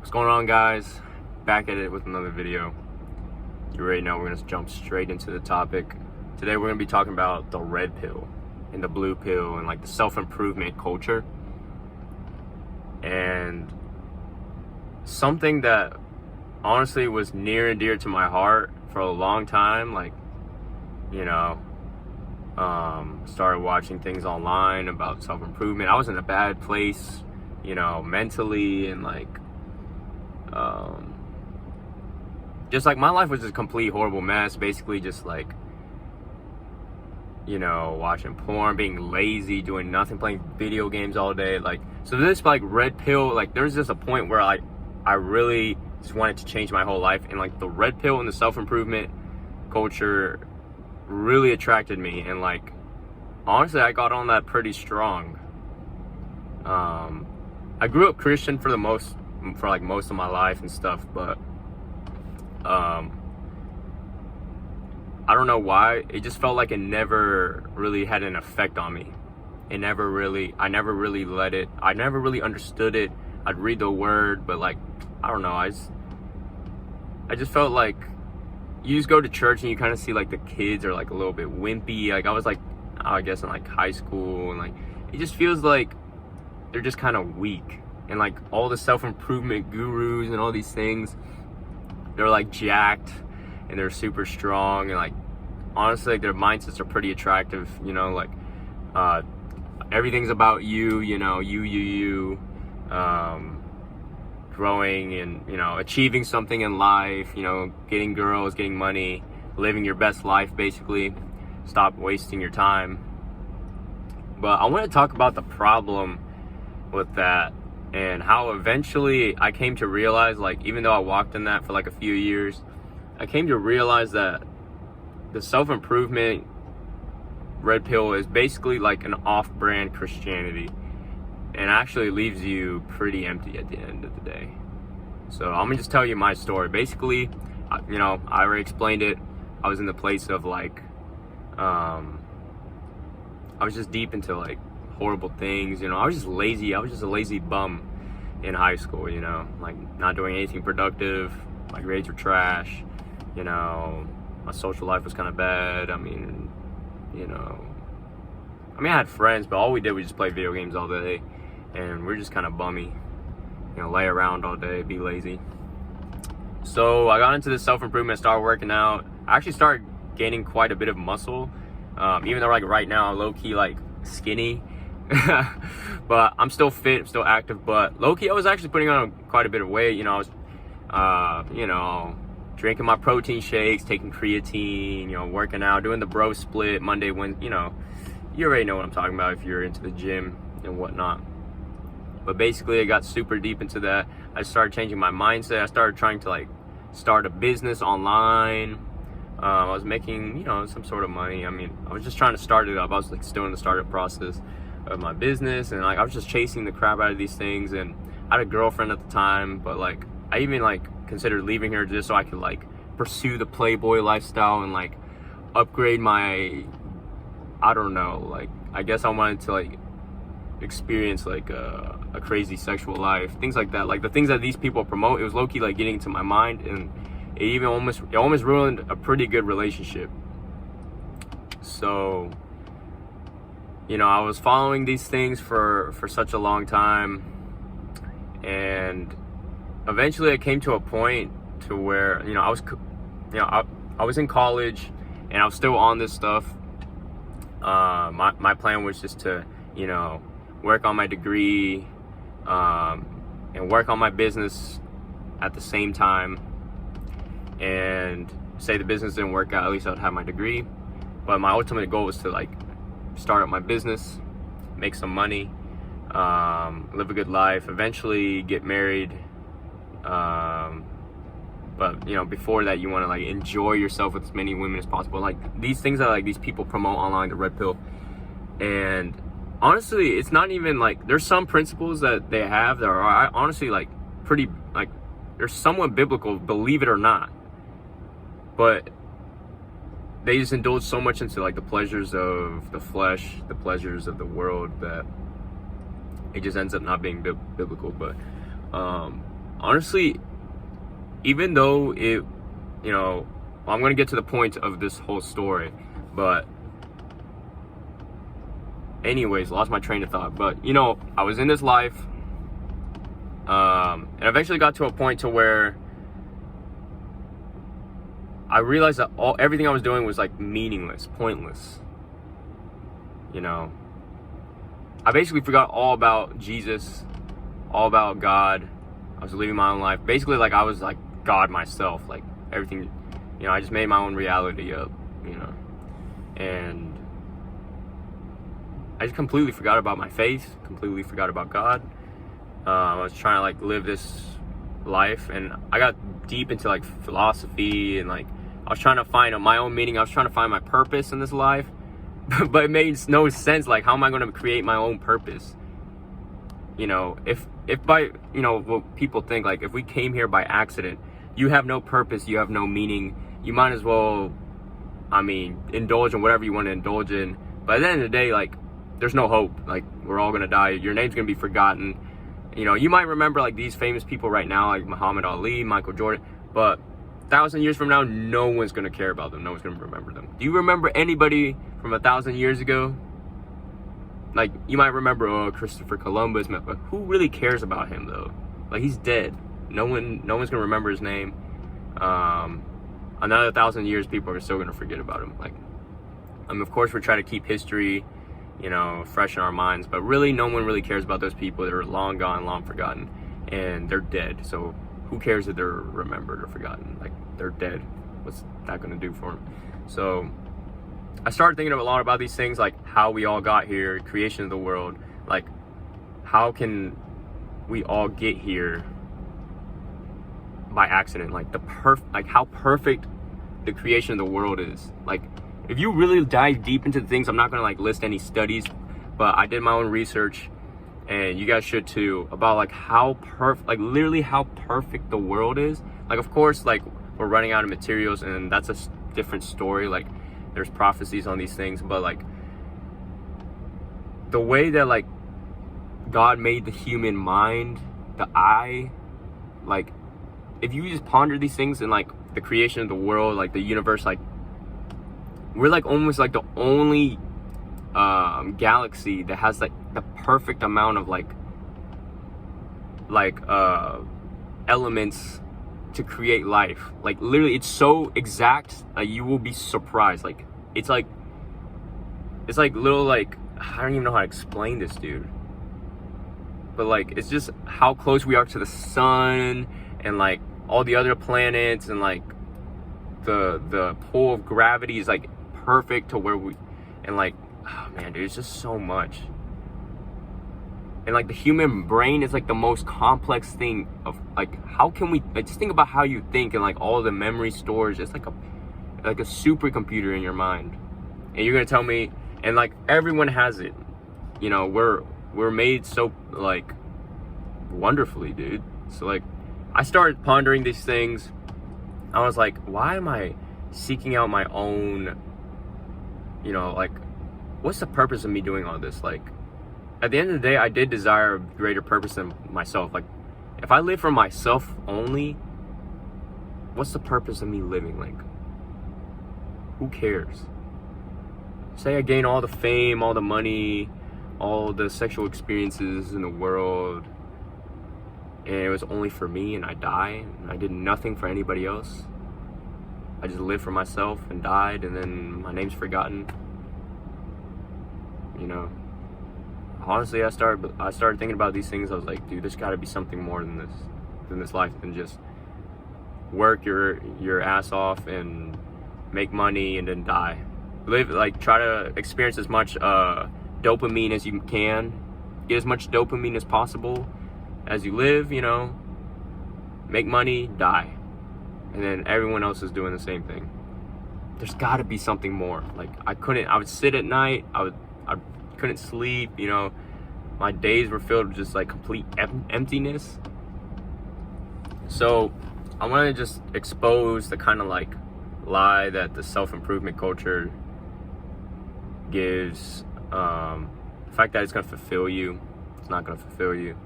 What's going on, guys? Back at it with another video. You already know we're gonna jump straight into the topic. Today we're gonna be talking about the red pill and the blue pill and like the self-improvement culture. And something that honestly was near and dear to my heart for a long time, started watching things online about self-improvement. I was in a bad place, mentally, and just like my life was just a complete horrible mess. Basically just watching porn, being lazy, doing nothing, playing video games all day. So this red pill, there's just a point where I really just wanted to change my whole life, and the red pill and the self-improvement culture really attracted me, and honestly I got on that pretty strong. I grew up Christian for most of my life and stuff, but I don't know why, it just felt like it never really had an effect on me. I never really understood it. I'd read the word, but I don't know, I just felt like you just go to church and you kind of see the kids are a little bit wimpy. I was I guess in high school, and it just feels like they're just kind of weak, and all the self-improvement gurus and all these things, they're jacked and they're super strong, and honestly their mindsets are pretty attractive. Everything's about you, growing and achieving something in life, getting girls, getting money, living your best life, basically. Stop wasting your time. But I want to talk about the problem with that, and how eventually I came to realize, even though I walked in that for a few years, I came to realize that the self-improvement red pill is basically an off-brand Christianity, and actually leaves you pretty empty at the end of the day. So I'm gonna just tell you my story. Basically, I already explained it. I was in the place of I was just deep into horrible things. I was just lazy. I was just a lazy bum in high school. Not doing anything productive. My grades were trash. My social life was kind of bad. I had friends, but all we did was just play video games all day, and we're just kind of bummy. Lay around all day, be lazy. So I got into this self-improvement, started working out. I actually started gaining quite a bit of muscle, even though right now I'm low-key skinny. But I'm still fit, I'm still active, but low-key I was actually putting on quite a bit of weight. I was drinking my protein shakes, taking creatine, working out, doing the bro split Monday, you already know what I'm talking about if you're into the gym and whatnot. But basically I got super deep into that. I started changing my mindset. I started trying to start a business online. I was making some sort of money. I was just trying to start it up. I was still in the startup process of my business, and I was just chasing the crap out of these things. And I had a girlfriend at the time, but I even considered leaving her just so I could pursue the Playboy lifestyle and upgrade my, I don't know, I guess I wanted to experience a crazy sexual life, things like that. The things that these people promote, it was low-key getting into my mind, and it almost ruined a pretty good relationship. So I was following these things for such a long time, and eventually I came to a point to where I was in college, and I was still on this stuff. My plan was just to work on my degree, and work on my business at the same time. And say the business didn't work out, at least I'd have my degree. But my ultimate goal was to start up my business, make some money, live a good life, eventually get married. But before that, you want to enjoy yourself with as many women as possible. These things that these people promote online, the red pill. And honestly, it's not even there's some principles that they have that are honestly pretty they're somewhat biblical, believe it or not. But they just indulge so much into the pleasures of the flesh, the pleasures of the world, that it just ends up not being biblical. But honestly, even though it, you know, I'm going to get to the point of this whole story, but anyways, lost my train of thought. But, you know, I was in this life, and eventually got to a point to where I realized that everything I was doing was like meaningless, pointless. You know, I basically forgot all about Jesus, all about God. I was living my own life. Basically, like I was like God myself, like everything, you know, I just made my own reality up, you know, and I just completely forgot about my faith, completely forgot about God. I was trying to like live this life, and I got deep into like philosophy, and like I was trying to find my own meaning. I was trying to find my purpose in this life, but it made no sense. Like, how am I going to create my own purpose? You know, if by, you know, what people think, like if we came here by accident, you have no purpose, you have no meaning, you might as well, I mean, indulge in whatever you want to indulge in. But at the end of the day, like, there's no hope. Like, we're all gonna die. Your name's gonna be forgotten. You know, you might remember like these famous people right now, like Muhammad Ali, Michael Jordan, but 1,000 years from now, no one's gonna care about them. No one's gonna remember them. Do you remember anybody from 1,000 years ago? Like, you might remember Christopher Columbus, but who really cares about him though? Like, he's dead. No one's gonna remember his name. Another 1,000 years, people are still gonna forget about him. Like, of course, we're trying to keep history, you know, fresh in our minds, but really, no one really cares about those people. They're long gone, long forgotten, and they're dead. So who cares if they're remembered or forgotten? Like, they're dead. What's that gonna do for them? So I started thinking a lot about these things, like how we all got here, creation of the world. Like, how can we all get here by accident? Like like how perfect the creation of the world is. Like, if you really dive deep into the things, I'm not gonna like list any studies, but I did my own research, and you guys should too, about like how perfect, like literally how perfect the world is. Like, of course, like we're running out of materials, and that's a different story. Like, there's prophecies on these things, but like the way that like God made the human mind, the eye, like if you just ponder these things and like the creation of the world, like the universe, like we're like almost like the only galaxy that has like the perfect amount of like elements to create life. Like, literally, it's so exact that you will be surprised. Like, it's like little, like, I don't even know how to explain this, dude, but like it's just how close we are to the sun and like all the other planets, and like the pull of gravity is like perfect to where we, and like, oh man, dude, it's just so much. And like the human brain is like the most complex thing of like, how can we, like, just think about how you think, and like all the memory stores. It's like a supercomputer in your mind. And you're gonna tell me, and like everyone has it, you know, we're made so like wonderfully, dude. So like I started pondering these things. I was like, why am I seeking out my own, you know, like, what's the purpose of me doing all this? Like, at the end of the day, I did desire a greater purpose than myself. Like, if I live for myself only, what's the purpose of me living? Like, who cares? Say I gain all the fame, all the money, all the sexual experiences in the world, and it was only for me, and I die, and I did nothing for anybody else. I just lived for myself and died, and then my name's forgotten. You know, honestly, I started thinking about these things. I was like, dude, there's got to be something more than this life, than just work your ass off and make money and then die. Live, like, try to experience as much dopamine as you can, get as much dopamine as possible as you live, you know, make money, die, and then everyone else is doing the same thing. There's got to be something more. Like, I would sit at night, I couldn't sleep, you know, my days were filled with just like complete emptiness. So I want to just expose the kind of like lie that the self-improvement culture gives. The fact that it's going to fulfill you, it's not going to fulfill you.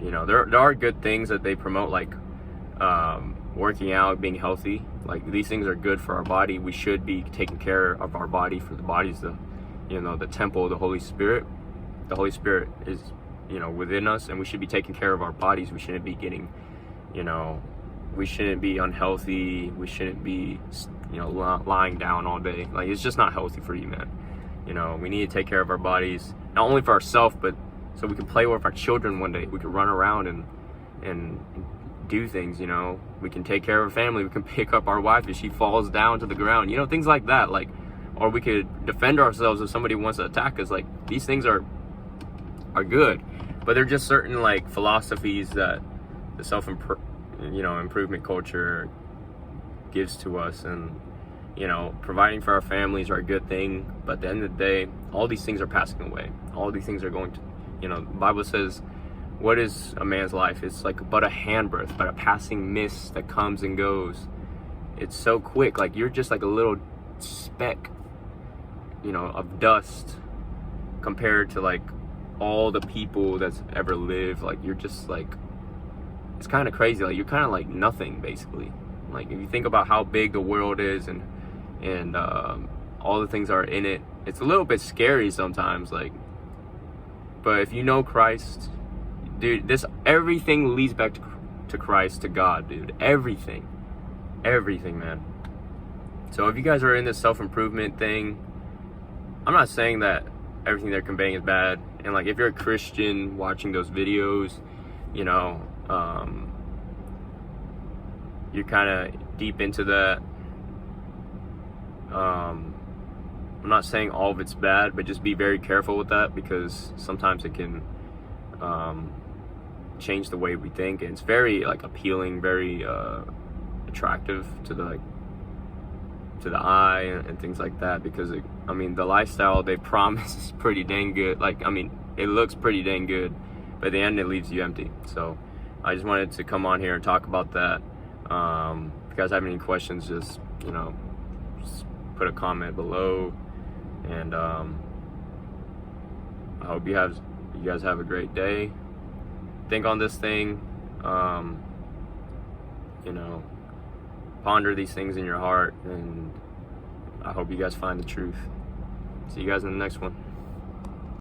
You know, there are good things that they promote, like working out, being healthy. Like, these things are good for our body. We should be taking care of our body, for the body's the, you know, the temple of the Holy Spirit. The Holy Spirit is, you know, within us, and we should be taking care of our bodies. We shouldn't be getting, you know, we shouldn't be unhealthy. We shouldn't be, you know, lying down all day. Like, it's just not healthy for you, man. You know, we need to take care of our bodies, not only for ourselves, but so we can play with our children one day. We can run around and do things, you know. We can take care of our family. We can pick up our wife if she falls down to the ground, you know, things like that. Like, or we could defend ourselves if somebody wants to attack us. Like, these things are good, but they're just certain, like, philosophies that the improvement culture gives to us. And, you know, providing for our families are a good thing, but at the end of the day, all these things are passing away. All these things are going to, you know, the Bible says, what is a man's life? It's like but a handbreadth, but a passing mist that comes and goes. It's so quick. Like, you're just like a little speck, you know, of dust compared to, like, all the people that's ever lived. Like, you're just like, it's kind of crazy. Like, you're kind of like nothing, basically. Like, if you think about how big the world is and all the things are in it, it's a little bit scary sometimes. Like, but if you know Christ, dude, everything leads back to Christ, to God, dude. Everything, man. So if you guys are in this self-improvement thing, I'm not saying that everything they're conveying is bad. And, like, if you're a Christian watching those videos, you know, you're kind of deep into that. I'm not saying all of it's bad, but just be very careful with that, because sometimes it can change the way we think. And it's very, like, appealing, very attractive to the eye and things like that, because the lifestyle they promise is pretty dang good. Like, it looks pretty dang good, but at the end it leaves you empty. So I just wanted to come on here and talk about that. If you guys have any questions, just, you know, just put a comment below. And I hope you guys have a great day. Think on this thing. You know, ponder these things in your heart, and I hope you guys find the truth. See you guys in the next one.